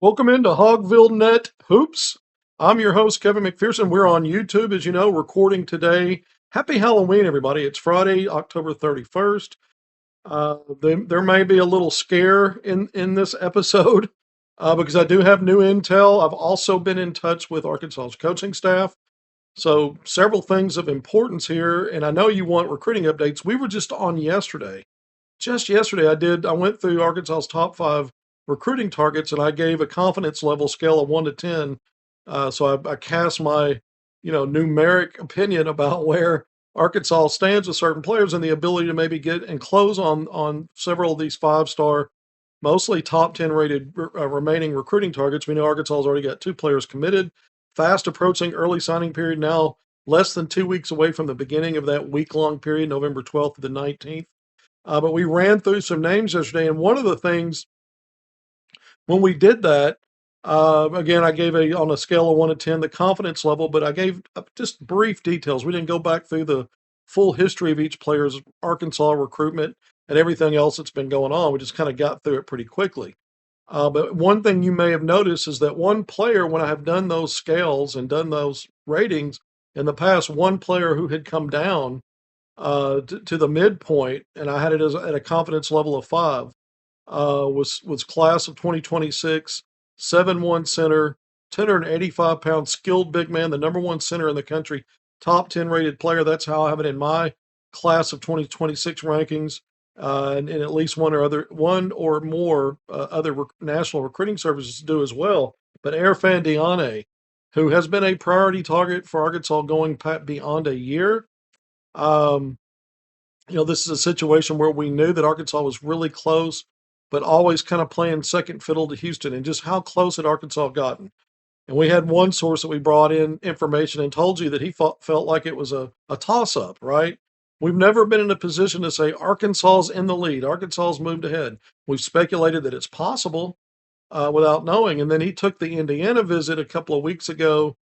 Welcome into HogvilleNET Hoops. I'm your host, Kevin McPherson. We're on YouTube, as you know, recording today. Happy Halloween, everybody. It's Friday, October 31st. There may be a little scare in this episode because I do have new intel. I've also been in touch with Arkansas's coaching staff. So several things of importance here. And I know you want recruiting updates. We were just on yesterday. Just yesterday, I went through Arkansas's top 5 recruiting targets, and I gave a confidence level scale of 1 to 10. So I cast my, numeric opinion about where Arkansas stands with certain players and the ability to maybe get and close on several of these 5-star, mostly top 10 rated remaining recruiting targets. We know Arkansas has already got 2 players committed, fast approaching early signing period now, less than 2 weeks away from the beginning of that week-long period, November 12th to the 19th. But we ran through some names yesterday, and one of the things when we did that, again, I gave on a scale of 1 to 10 the confidence level, but I gave just brief details. We didn't go back through the full history of each player's Arkansas recruitment and everything else that's been going on. We just kind of got through it pretty quickly. But one thing you may have noticed is that one player, when I have done those scales and done those ratings in the past, one player who had come down to the midpoint, and I had it at a confidence level of 5. Was class of 2026, 7'1" center, 285-pound skilled big man, the number 1 center in the country, top 10 rated player. That's how I have it in my class of 2026 rankings, and at least one or more other national recruiting services do as well. But Erfan Diane, who has been a priority target for Arkansas going beyond a year. This is a situation where we knew that Arkansas was really close, but always kind of playing second fiddle to Houston, and just how close had Arkansas gotten. And we had one source that we brought in information and told you that he felt like it was a toss-up, right? We've never been in a position to say Arkansas's in the lead. Arkansas's moved ahead. We've speculated that it's possible without knowing. And then he took the Indiana visit a couple of weeks ago,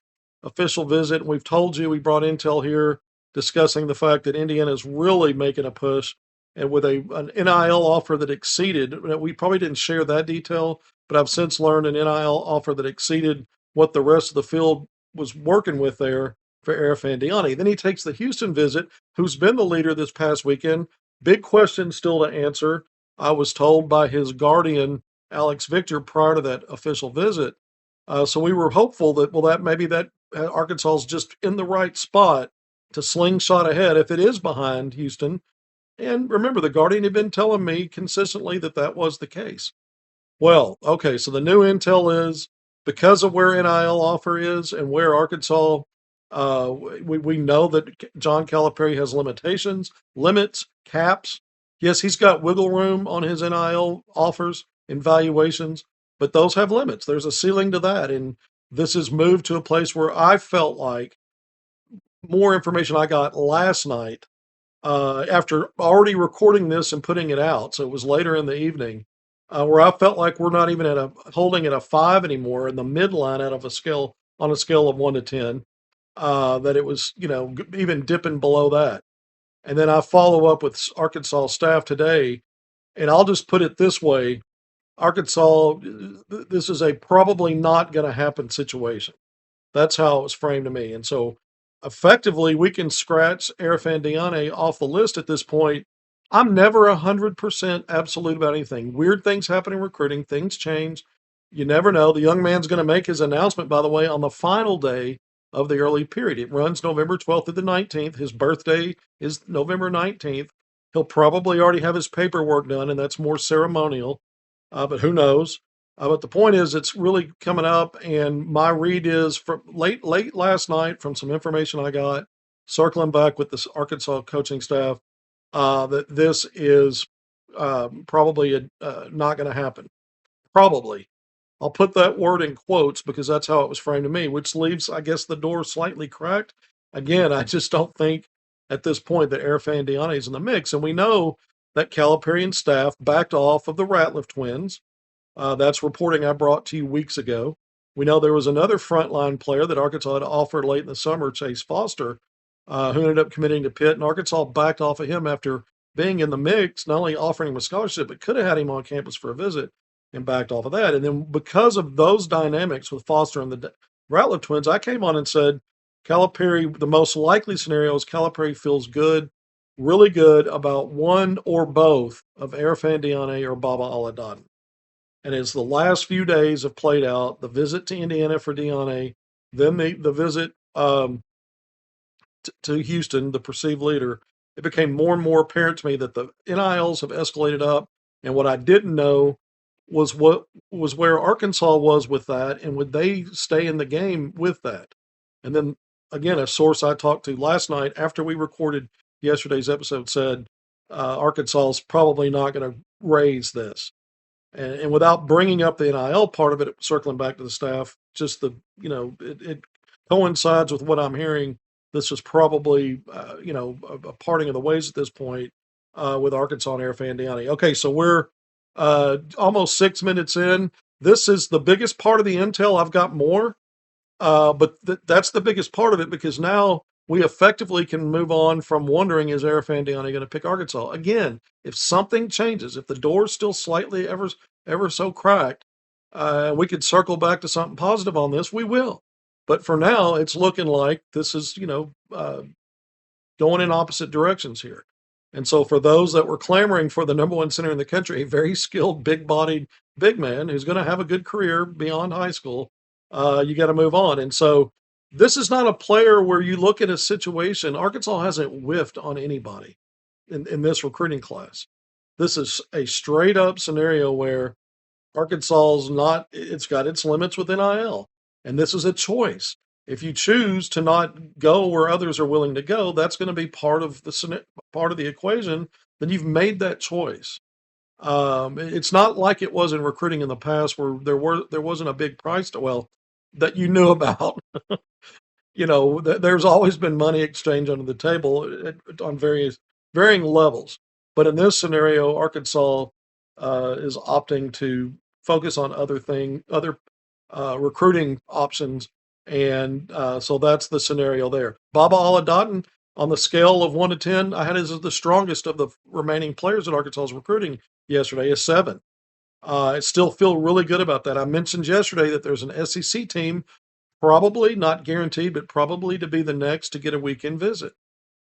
official visit, and we've told you, we brought intel here discussing the fact that Indiana is really making a push, and with an NIL offer that exceeded, we probably didn't share that detail, but I've since learned an NIL offer that exceeded what the rest of the field was working with there for Erfan Diane. Then he takes the Houston visit, who's been the leader this past weekend. Big question still to answer. I was told by his guardian, Alex Victor, prior to that official visit. So we were hopeful that maybe Arkansas is just in the right spot to slingshot ahead if it is behind Houston. And remember, the Guardian had been telling me consistently that was the case. Well, okay, so the new intel is because of where NIL offer is and where Arkansas, we know that John Calipari has limits, caps. Yes, he's got wiggle room on his NIL offers and valuations, but those have limits. There's a ceiling to that. And this has moved to a place where I felt like more information I got last night after already recording this and putting it out. So it was later in the evening where I felt like we're not even holding at a 5 anymore in the midline on a scale of 1 to 10, that it was, even dipping below that. And then I follow up with Arkansas staff today, and I'll just put it this way. Arkansas, this is a probably not going to happen situation. That's how it was framed to me. And so effectively, we can scratch Erfan Diane off the list at this point. I'm never 100% absolute about anything. Weird things happen in recruiting. Things change. You never know. The young man's going to make his announcement, by the way, on the final day of the early period. It runs November 12th to the 19th. His birthday is November 19th. He'll probably already have his paperwork done, and that's more ceremonial. But who knows? But the point is, it's really coming up, and my read is from late last night from some information I got, circling back with the Arkansas coaching staff, that this is probably not going to happen. Probably. I'll put that word in quotes because that's how it was framed to me, which leaves, I guess, the door slightly cracked. Again, I just don't think at this point that Erfan Diane is in the mix, and we know that Calipari and staff backed off of the Ratliff twins. That's reporting I brought to you weeks ago. We know there was another frontline player that Arkansas had offered late in the summer, Chase Foster, who ended up committing to Pitt, and Arkansas backed off of him after being in the mix, not only offering him a scholarship, but could have had him on campus for a visit. and backed off of that. And then because of those dynamics with Foster and the Ratliff twins, I came on and said Calipari, the most likely scenario is Calipari feels good, really good about one or both of Erfan Diane or Baba Aladdin. And as the last few days have played out, the visit to Indiana for Diane, then the visit to Houston, the perceived leader, it became more and more apparent to me that the NILs have escalated up. And what I didn't know was what was where Arkansas was with that, and would they stay in the game with that? And then again, a source I talked to last night after we recorded yesterday's episode said Arkansas is probably not going to raise this. And without bringing up the NIL part of it, circling back to the staff, just it coincides with what I'm hearing. This is probably, a parting of the ways at this point with Arkansas and Erfan Diane. Okay, so we're almost 6 minutes in. This is the biggest part of the intel. I've got more, but that's the biggest part of it because now we effectively can move on from wondering, is Erfan Diane going to pick Arkansas? Again, if something changes, if the door's still slightly ever so cracked, we could circle back to something positive on this, we will. But for now, it's looking like this is, going in opposite directions here. And so for those that were clamoring for the number one center in the country, a very skilled, big-bodied big man who's going to have a good career beyond high school, you got to move on. And so this is not a player where you look at a situation. Arkansas hasn't whiffed on anybody in this recruiting class. This is a straight up scenario where Arkansas's not, it's got its limits with NIL. And this is a choice. If you choose to not go where others are willing to go, that's going to be part of the equation. Then you've made that choice. It's not like it was in recruiting in the past where there wasn't a big price that you knew about. There's always been money exchange under the table on varying levels. But in this scenario, Arkansas is opting to focus on other recruiting options, and so that's the scenario there. Baba Aladdin, on the scale of 1 to 10, I had as the strongest of the remaining players that Arkansas is recruiting yesterday, a 7. I still feel really good about that. I mentioned yesterday that there's an SEC team, probably not guaranteed, but probably to be the next to get a weekend visit.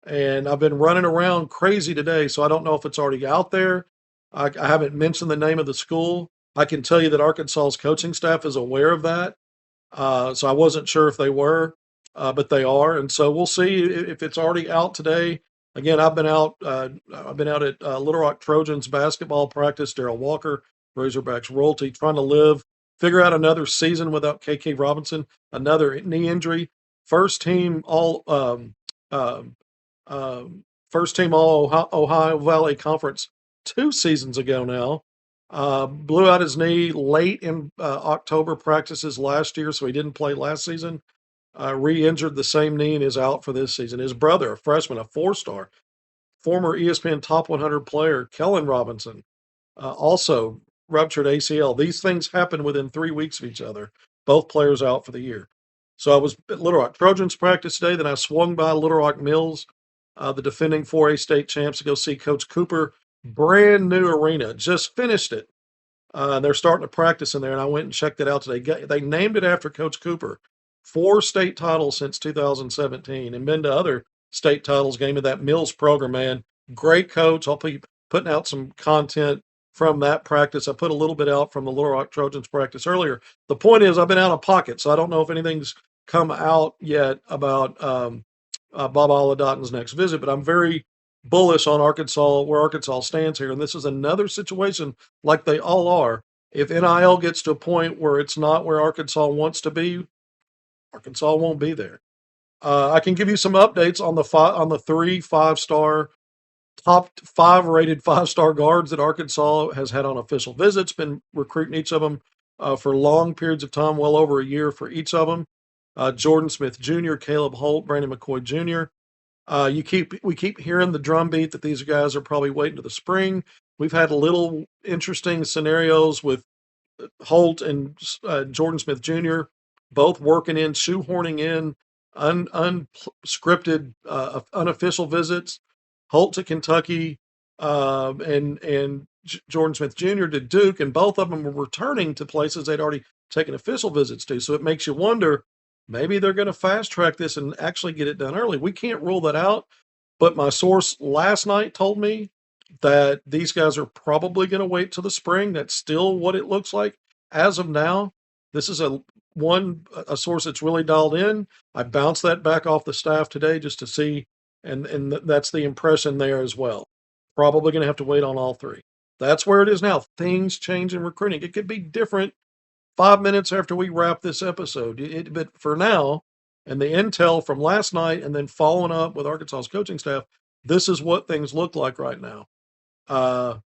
And I've been running around crazy today, so I don't know if it's already out there. I haven't mentioned the name of the school. I can tell you that Arkansas's coaching staff is aware of that. So I wasn't sure if they were, but they are. And so we'll see if it's already out today. Again, I've been out at Little Rock Trojans basketball practice. Darrell Walker, Razorbacks royalty, trying to figure out another season without KK Robinson, another knee injury. First team all Ohio Valley Conference 2 seasons ago now. Blew out his knee late in October practices last year, so he didn't play last season. Re-injured the same knee and is out for this season. His brother, a freshman, a 4-star, former ESPN Top 100 player, Kellen Robinson, also ruptured ACL. These things happen within 3 weeks of each other. Both players out for the year. So I was at Little Rock Trojans practice today. Then I swung by Little Rock Mills, the defending 4A state champs, to go see Coach Cooper. Brand new arena, just finished it. They're starting to practice in there, and I went and checked it out today. They named it after Coach Cooper. 4 state titles since 2017, and been to other state titles. Game of that Mills program, man. Great coach. I'll be putting out some content from that practice. I put a little bit out from the Little Rock Trojans practice earlier. The point is, I've been out of pocket, so I don't know if anything's come out yet about Bob Aladdin's next visit, but I'm very bullish on Arkansas, where Arkansas stands here. And this is another situation like they all are. If NIL gets to a point where it's not where Arkansas wants to be, Arkansas won't be there. I can give you some updates on the 3 5-star, top 5 rated 5-star guards that Arkansas has had on official visits, been recruiting each of them for long periods of time, well over a year for each of them. Jordan Smith Jr., Caleb Holt, Brandon McCoy Jr. We keep hearing the drumbeat that these guys are probably waiting to the spring. We've had little interesting scenarios with Holt and Jordan Smith Jr. both shoehorning in unscripted, unofficial visits. Holt to Kentucky, and Jordan Smith Jr. to Duke, and both of them were returning to places they'd already taken official visits to. So it makes you wonder, maybe they're going to fast track this and actually get it done early. We can't rule that out, but my source last night told me that these guys are probably going to wait till the spring. That's still what it looks like as of now. This is a source that's really dialed in. I bounced that back off the staff today just to see, and that's the impression there as well. Probably going to have to wait on all three. That's where it is now. Things change in recruiting. It could be different 5 minutes after we wrap this episode. But for now, and the intel from last night, and then following up with Arkansas's coaching staff, this is what things look like right now.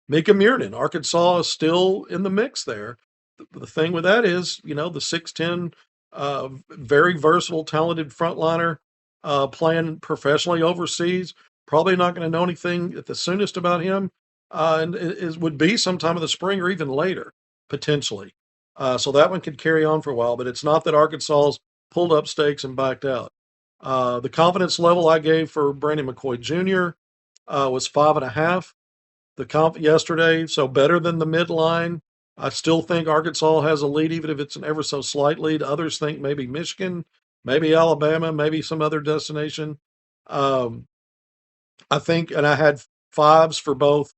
Mika Miernan, Arkansas is still in the mix there. The thing with that is, the 6'10", very versatile, talented frontliner, playing professionally overseas. Probably not going to know anything at the soonest about him, and it would be sometime in the spring or even later, potentially. So that one could carry on for a while, but it's not that Arkansas's pulled up stakes and backed out. The confidence level I gave for Brandon McCoy Jr. Was 5.5. The comp yesterday, so better than the midline. I still think Arkansas has a lead, even if it's an ever so slight lead. Others think maybe Michigan, maybe Alabama, maybe some other destination. I think, and I had 5s for both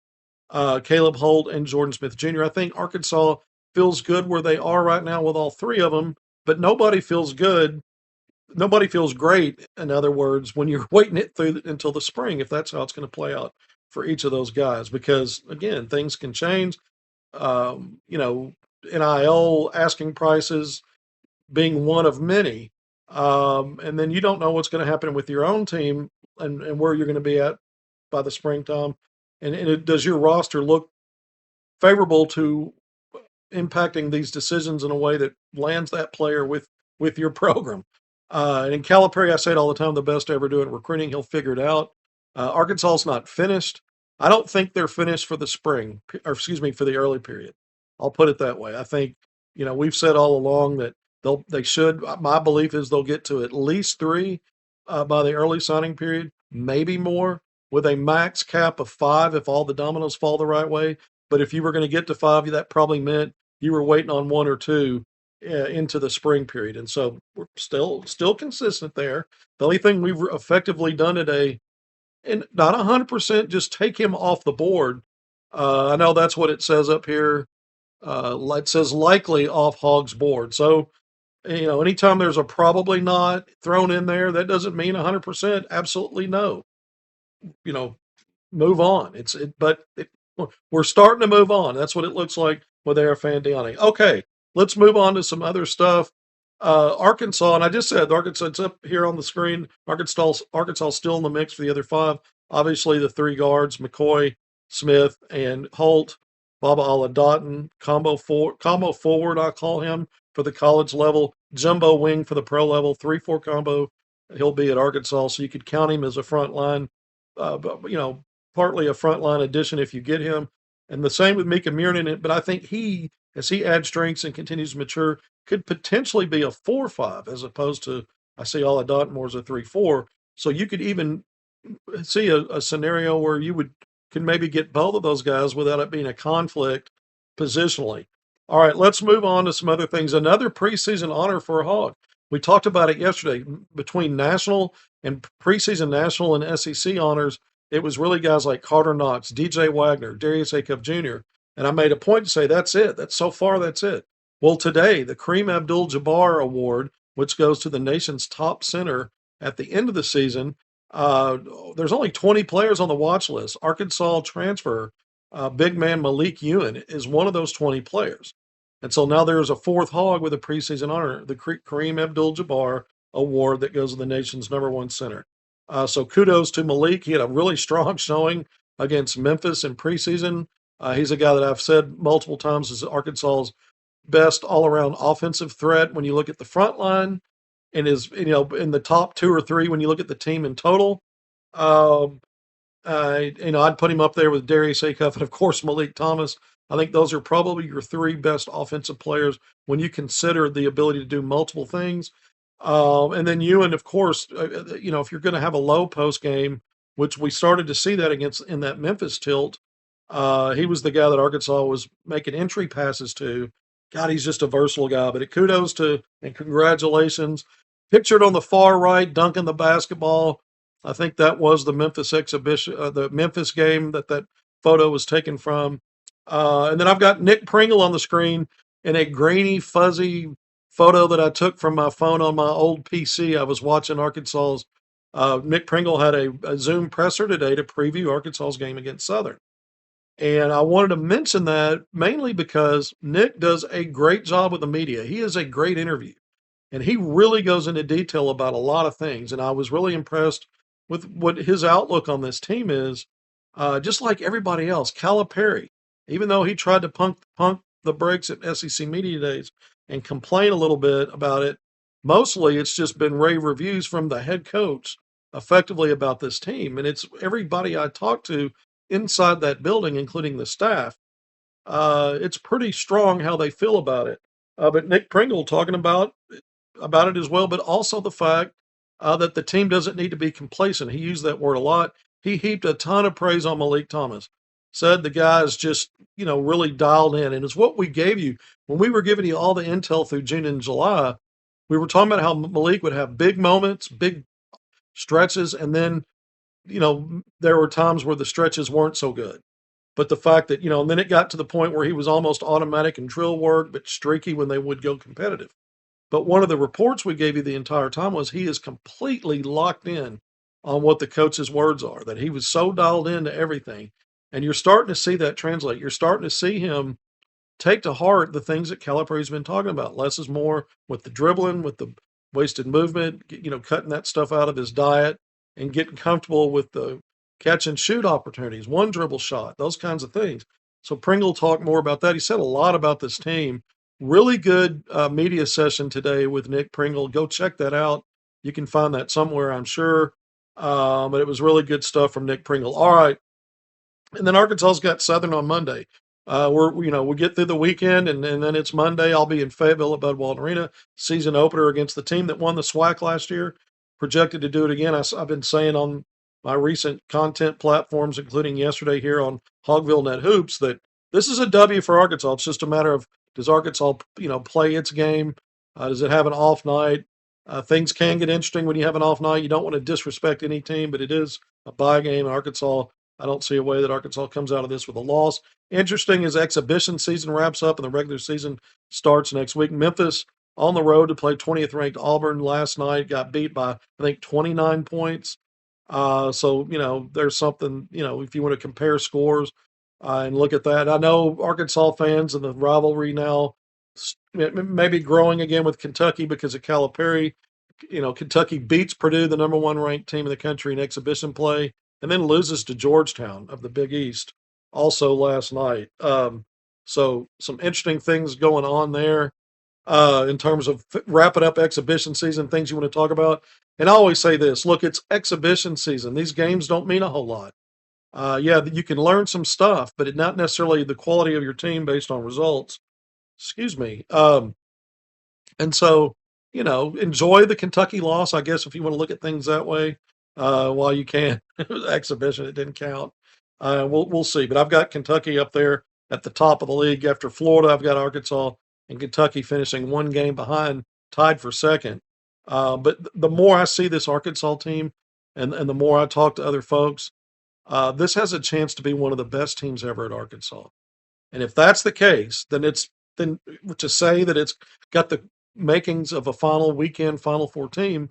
Caleb Holt and Jordan Smith Jr. I think Arkansas feels good where they are right now with all three of them, but nobody feels good. Nobody feels great, in other words, when you're waiting it through until the spring, if that's how it's going to play out for each of those guys, because again, things can change. NIL asking prices being one of many. And then you don't know what's going to happen with your own team and where you're going to be at by the springtime. And does your roster look favorable to impacting these decisions in a way that lands that player with your program? And in Calipari, I say it all the time, the best to ever do it in recruiting. He'll figure it out. Arkansas's not finished. I don't think they're finished for the spring, or excuse me, for the early period. I'll put it that way. I think, we've said all along that they should. My belief is they'll get to at least 3 by the early signing period, maybe more, with a max cap of 5 if all the dominoes fall the right way. But if you were going to get to 5, that probably meant you were waiting on 1 or 2 into the spring period. And so we're still consistent there. The only thing we've effectively done today, and not 100%, just take him off the board. I know that's what it says up here. It says likely off Hogs board. So, anytime there's a probably not thrown in there, that doesn't mean 100%. Absolutely no. Move on. We're starting to move on. That's what it looks like with Air Fandiani. Okay, let's move on to some other stuff. Arkansas, and I just said Arkansas, it's up here on the screen. Arkansas still in the mix for the other 5. Obviously, the 3 guards, McCoy, Smith, and Holt. Baba Aladatin, combo forward, I call him, for the college level. Jumbo wing for the pro level. 3-4 combo. He'll be at Arkansas, so you could count him as a front line, partly a front line addition if you get him. And the same with Mika Miernan, but I think he, as he adds strengths and continues to mature, could potentially be a 4-5 as opposed to, I see Aladatin more as a 3-4. So you could even see a scenario where you can maybe get both of those guys without it being a conflict positionally. All right, let's move on to some other things. Another preseason honor for a Hog. We talked about it yesterday. Between national and preseason national and SEC honors, it was really guys like Carter Knox, DJ Wagner, Darius Acuff Jr. And I made a point to say, that's it. That's it. Well, today, the Kareem Abdul-Jabbar Award, which goes to the nation's top center at the end of the season, there's only 20 players on the watch list. Arkansas transfer, big man Malik Ewan is one of those 20 players. And so now there's a 4th Hog with a preseason honor, the Kareem Abdul-Jabbar Award that goes to the nation's number 1 center. So kudos to Malik. He had a really strong showing against Memphis in preseason. He's a guy that I've said multiple times is Arkansas's best all-around offensive threat when you look at the front line, and is in the top 2 or 3 when you look at the team in total. I'd put him up there with Darius Acuff and of course Malik Thomas. I think those are probably your 3 best offensive players when you consider the ability to do multiple things. And then Ewan, of course, if you're going to have a low post game, which we started to see that in that Memphis tilt, He was the guy that Arkansas was making entry passes to. God, he's just a versatile guy. But kudos to and congratulations. Pictured on the far right, dunking the basketball. I think that was the Memphis exhibition, the Memphis game that photo was taken from. And then I've got Nick Pringle on the screen in a grainy, fuzzy photo that I took from my phone on my old PC. I was watching Arkansas's. Nick Pringle had a Zoom presser today to preview Arkansas's game against Southern. And I wanted to mention that mainly because Nick does a great job with the media. He is a great interview, and he really goes into detail about a lot of things. And I was really impressed with what his outlook on this team is. Just like everybody else, Calipari, even though he tried to punk the brakes at SEC Media Days and complain a little bit about it, mostly it's just been rave reviews from the head coach effectively about this team. And it's everybody I talked to inside that building, including the staff. It's pretty strong how they feel about it. But Nick Pringle talking about it as well, but also the fact that the team doesn't need to be complacent. He used that word a lot. He heaped a ton of praise on Malik Thomas. Said the guy is just, really dialed in. And it's what we gave you when we were giving you all the intel through June and July. We were talking about how Malik would have big moments, big stretches, and then, there were times where the stretches weren't so good. But the fact that, and then it got to the point where he was almost automatic in drill work, but streaky when they would go competitive. But one of the reports we gave you the entire time was he is completely locked in on what the coach's words are, that he was so dialed into everything. And you're starting to see that translate. You're starting to see him take to heart the things that Calipari's been talking about. Less is more with the dribbling, with the wasted movement, cutting that stuff out of his diet and getting comfortable with the catch and shoot opportunities, one dribble shot, those kinds of things. So Pringle talked more about that. He said a lot about this team. Really good media session today with Nick Pringle. Go check that out. You can find that somewhere, I'm sure. But it was really good stuff from Nick Pringle. All right. And then Arkansas's got Southern on Monday. We get through the weekend and then it's Monday. I'll be in Fayetteville at Bud Walton Arena, season opener against the team that won the SWAC last year. Projected to do it again. I've been saying on my recent content platforms, including yesterday here on HogvilleNET Hoops, that this is a W for Arkansas. It's just a matter of, does Arkansas, play its game? Does it have an off night? Things can get interesting when you have an off night. You don't want to disrespect any team, but it is a bye game. Arkansas, I don't see a way that Arkansas comes out of this with a loss. Interesting as exhibition season wraps up and the regular season starts next week. Memphis on the road to play 20th ranked Auburn last night, got beat by, I think, 29 points. So, there's something, if you want to compare scores and look at that. I know Arkansas fans and the rivalry now maybe growing again with Kentucky because of Calipari. Kentucky beats Purdue, the number one ranked team in the country in exhibition play, and then loses to Georgetown of the Big East also last night. So some interesting things going on there in terms of wrapping up exhibition season, things you want to talk about. And I always say this, look, it's exhibition season. These games don't mean a whole lot. Yeah, you can learn some stuff, but it's not necessarily the quality of your team based on results. Excuse me. And so, enjoy the Kentucky loss, I guess, if you want to look at things that way, while you can. It was exhibition, it didn't count. We'll see. But I've got Kentucky up there at the top of the league. After Florida, I've got Arkansas and Kentucky finishing one game behind, tied for second. But the more I see this Arkansas team and the more I talk to other folks, this has a chance to be one of the best teams ever at Arkansas. And if that's the case, then to say that it's got the makings of a final weekend Final Four team,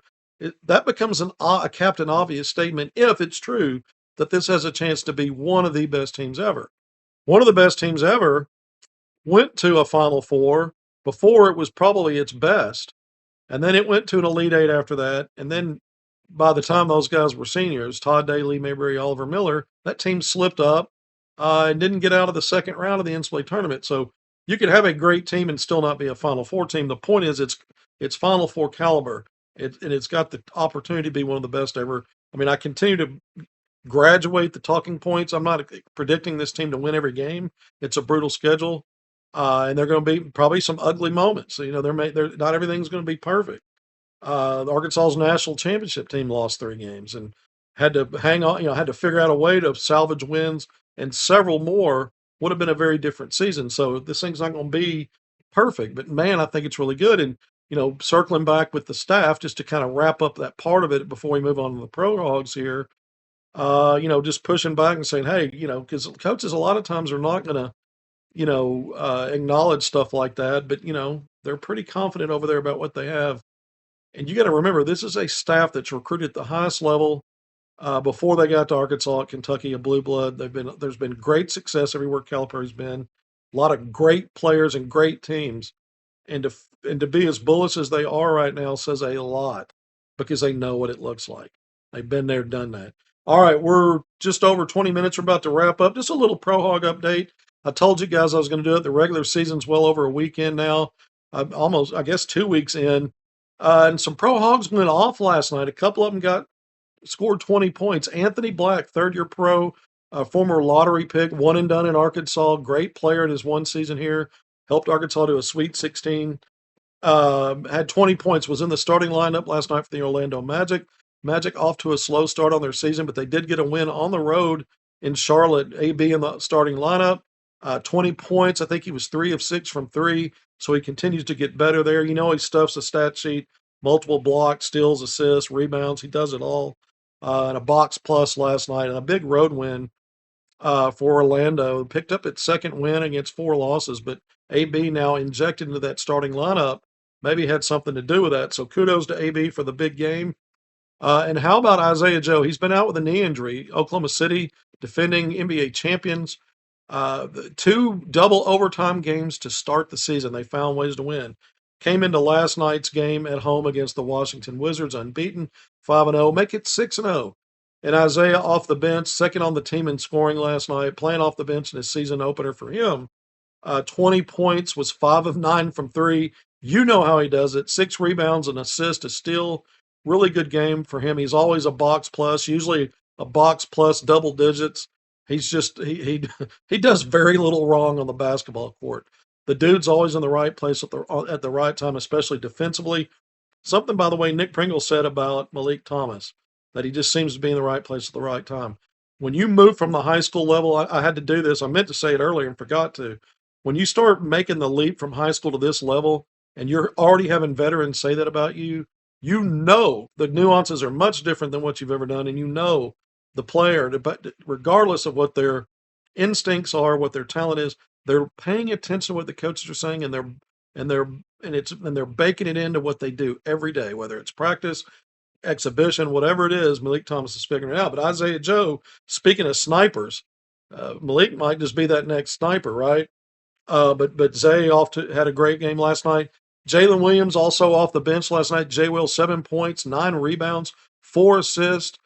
that becomes a Captain Obvious statement if it's true that this has a chance to be one of the best teams ever. One of the best teams ever went to a Final Four before it was probably its best, and then it went to an Elite Eight after that, and then by the time those guys were seniors, Todd Daly, Mayberry, Oliver Miller, that team slipped up and didn't get out of the second round of the NCAA tournament. So you could have a great team and still not be a Final Four team. The point is it's Final Four caliber, and it's got the opportunity to be one of the best ever. I mean, I continue to graduate the talking points. I'm not predicting this team to win every game. It's a brutal schedule, and they're going to be probably some ugly moments. So, not everything's going to be perfect. The Arkansas's national championship team lost 3 games and had to hang on, had to figure out a way to salvage wins and several more, would have been a very different season. So this thing's not going to be perfect, but man, I think it's really good. And circling back with the staff just to kind of wrap up that part of it before we move on to the Pro Hogs here. Just pushing back and saying, hey, because coaches a lot of times are not going to acknowledge stuff like that, but they're pretty confident over there about what they have. And you got to remember, this is a staff that's recruited at the highest level. Before they got to Arkansas, at Kentucky, a blue blood, there's been great success everywhere Calipari's been. A lot of great players and great teams, and to be as bullish as they are right now says a lot because they know what it looks like. They've been there, done that. All right, we're just over 20 minutes. We're about to wrap up. Just a little Pro Hog update. I told you guys I was going to do it. The regular season's well over a weekend now. I'm almost, I guess, 2 weeks in. And some Pro Hogs went off last night. A couple of them scored 20 points. Anthony Black, third-year pro, former lottery pick, one and done in Arkansas. Great player in his one season here. Helped Arkansas to a Sweet 16. Had 20 points. Was in the starting lineup last night for the Orlando Magic. Magic off to a slow start on their season, but they did get a win on the road in Charlotte. AB in the starting lineup. 20 points. I think he was 3 of 6 from 3, so he continues to get better there. He stuffs the stat sheet, multiple blocks, steals, assists, rebounds. He does it all. And a box plus last night, and a big road win for Orlando. Picked up its second win against 4 losses, but AB now injected into that starting lineup maybe had something to do with that. So kudos to AB for the big game. And how about Isaiah Joe? He's been out with a knee injury. Oklahoma City, defending NBA champions. The 2 double overtime games to start the season. They found ways to win. Came into last night's game at home against the Washington Wizards, unbeaten, 5-0, make it 6-0. And Isaiah off the bench, second on the team in scoring last night, playing off the bench in his season opener for him. 20 points, was 5 of 9 from 3. You know how he does it. 6 rebounds, an assist, a steal. Really good game for him. He's always a box plus, usually a box plus double digits. He's just he he does very little wrong on the basketball court. The dude's always in the right place at the right time, especially defensively. Something, by the way, Nick Pringle said about Malik Thomas, that he just seems to be in the right place at the right time. When you move from the high school level, I had to do this. I meant to say it earlier and forgot to. When you start making the leap from high school to this level, and you're already having veterans say that about you, you know the nuances are much different than what you've ever done, and you know the player, regardless of what their instincts are, what their talent is, they're paying attention to what the coaches are saying, and they're baking it into what they do every day, whether it's practice, exhibition, whatever it is. Malik Thomas is figuring it out. But Isaiah Joe, speaking of snipers, Malik might just be that next sniper, right? But Zay had a great game last night. Jalen Williams also off the bench last night. Jay Will, 7 points, 9 rebounds, 4 assists,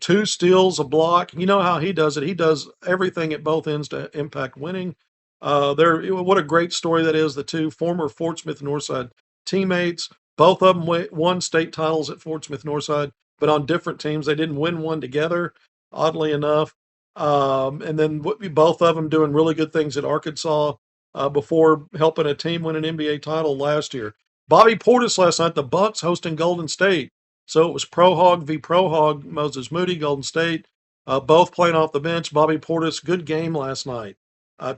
2 steals, a block. You know how he does it. He does everything at both ends to impact winning. What a great story that is. The 2 former Fort Smith Northside teammates, both of them won state titles at Fort Smith Northside, but on different teams. They didn't win one together, oddly enough. And then both of them doing really good things at Arkansas before helping a team win an NBA title last year. Bobby Portis last night, the Bucks hosting Golden State. So it was Pro Hog v Pro Hog, Moses Moody, Golden State, both playing off the bench. Bobby Portis, good game last night.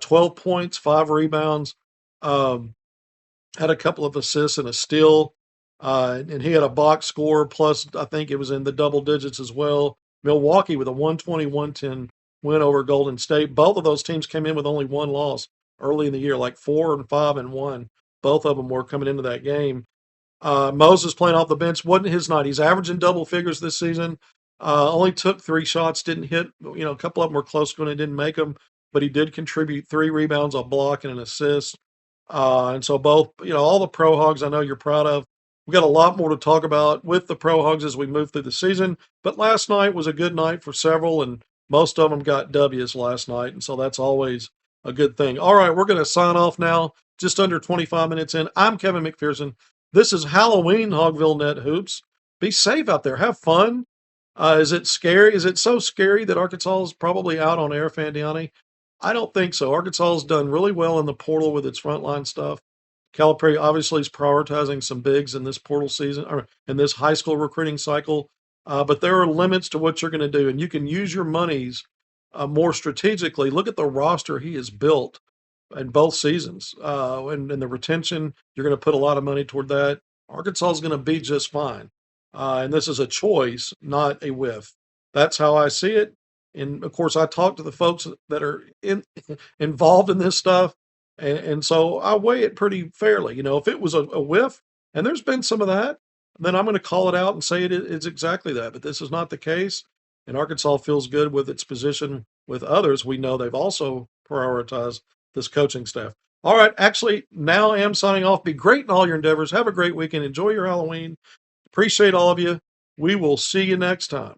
12 points, 5 rebounds, had a couple of assists and a steal, and he had a box score, plus I think it was in the double digits as well. Milwaukee with a 120-110 win over Golden State. Both of those teams came in with only 1 loss early in the year, like 4-5-1. Both of them were coming into that game. Moses playing off the bench, wasn't his night. He's averaging double figures this season. Only took 3 shots, didn't hit. A couple of them were close when he didn't make them, but he did contribute 3 rebounds, a block, and an assist. And so both, all the Pro Hogs I know you're proud of. We got a lot more to talk about with the Pro Hogs as we move through the season. But last night was a good night for several, and most of them got W's last night, and so that's always a good thing. All right, we're going to sign off now, just under 25 minutes in. I'm Kevin McPherson. This is Halloween HogvilleNET Hoops. Be safe out there. Have fun. Is it scary? Is it so scary that Arkansas is probably out on air, Fandiani? I don't think so. Arkansas has done really well in the portal with its frontline stuff. Calipari obviously is prioritizing some bigs in this portal season, or in this high school recruiting cycle. But there are limits to what you're going to do, and you can use your monies more strategically, look at the roster he has built in both seasons. And the retention, you're going to put a lot of money toward that. Arkansas is going to be just fine. And this is a choice, not a whiff. That's how I see it. And of course, I talk to the folks that are involved in this stuff. And so I weigh it pretty fairly. If it was a whiff, and there's been some of that, then I'm going to call it out and say it's exactly that. But this is not the case. And Arkansas feels good with its position with others. We know they've also prioritized this coaching staff. All right, actually, now I am signing off. Be great in all your endeavors. Have a great weekend. Enjoy your Halloween. Appreciate all of you. We will see you next time.